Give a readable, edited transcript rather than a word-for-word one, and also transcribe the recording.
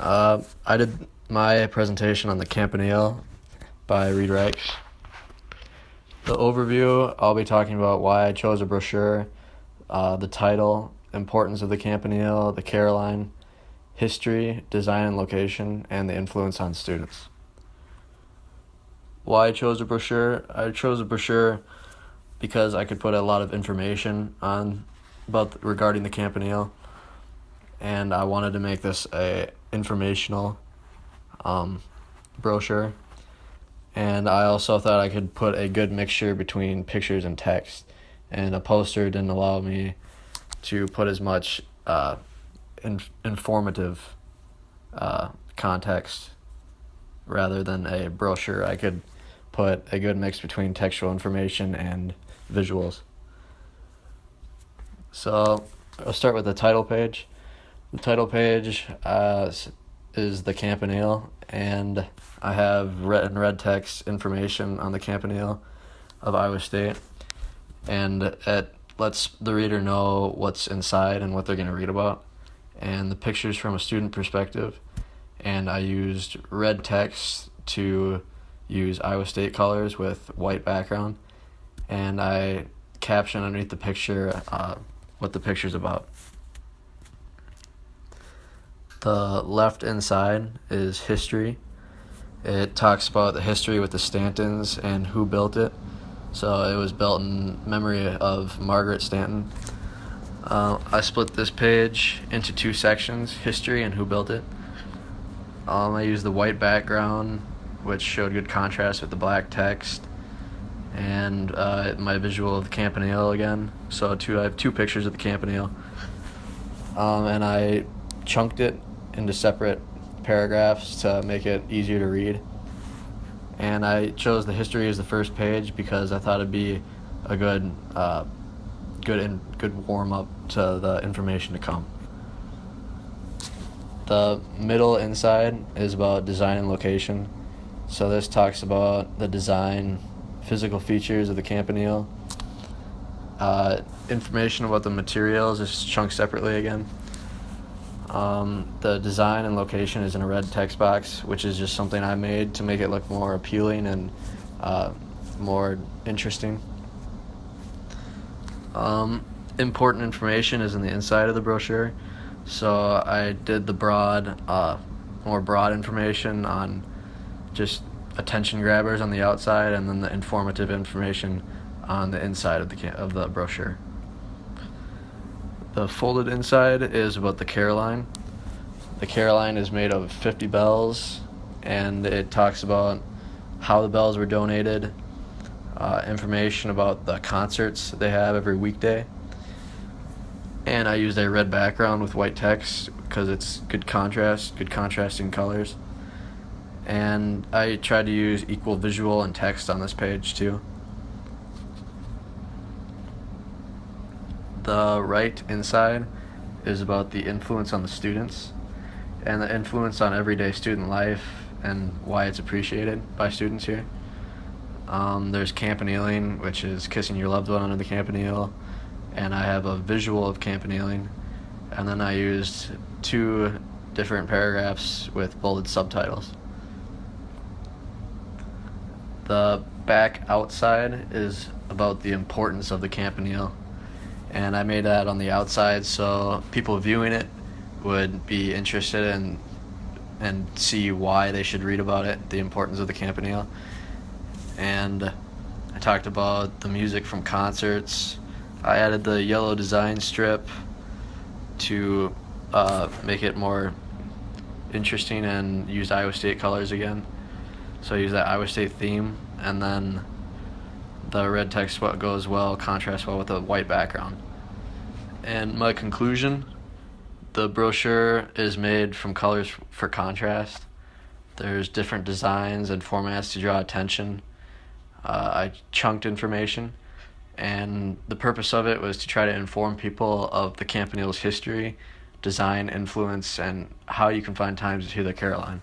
I did my presentation on the Campanile by Reed Reich. The overview, I'll be talking about why I chose a brochure, the title, importance of the Campanile, the Caroline, history, design and location, and the influence on students. Why I chose a brochure? I chose a brochure because I could put a lot of information on regarding the Campanile, and I wanted to make this a informational brochure. And I also thought I could put a good mixture between pictures and text, and a poster didn't allow me to put as much informative context rather than a brochure. I could put a good mix between textual information and visuals. So I'll start with the title page. The title page is the Campanile, and I have red text information on the Campanile of Iowa State, and it lets the reader know what's inside and what they're going to read about, and the pictures from a student perspective. And I used red text to use Iowa State colors with white background, and I caption underneath the picture what the picture's about. The left inside is history. It talks about the history with the Stantons and who built it. So it was built in memory of Margaret Stanton. I split this page into two sections, history and who built it. I used the white background, which showed good contrast with the black text, and my visual of the Campanile again. So I have two pictures of the Campanile, and I chunked it into separate paragraphs to make it easier to read. And I chose the history as the first page because I thought it'd be a good warm up to the information to come. The middle inside is about design and location. So this talks about the design, physical features of the Campanile. Information about the materials is chunked separately again. The design and location is in a red text box, which is just something I made to make it look more appealing and more interesting. Important information is in the inside of the brochure, so I did the more broad information on just attention grabbers on the outside, and then the informative information on the inside of the brochure. The folded inside is about the Caroline. The Caroline is made of 50 bells, and it talks about how the bells were donated, information about the concerts they have every weekday. And I used a red background with white text because it's good contrasting colors. And I tried to use equal visual and text on this page too. The right inside is about the influence on the students and the influence on everyday student life and why it's appreciated by students here. There's campaniling, which is kissing your loved one under the campanile, and I have a visual of campaniling, and then I used two different paragraphs with bolded subtitles. The back outside is about the importance of the Campanile, and I made that on the outside so people viewing it would be interested in and see why they should read about it, the importance of the Campanile. And I talked about the music from concerts. I added the yellow design strip to make it more interesting and use Iowa State colors again. So I use that Iowa State theme, and then the red text contrasts well with the white background. And my conclusion, the brochure is made from colors for contrast. There's different designs and formats to draw attention. I chunked information, and the purpose of it was to try to inform people of the Campanile's history, design, influence, and how you can find time to hear the Caroline.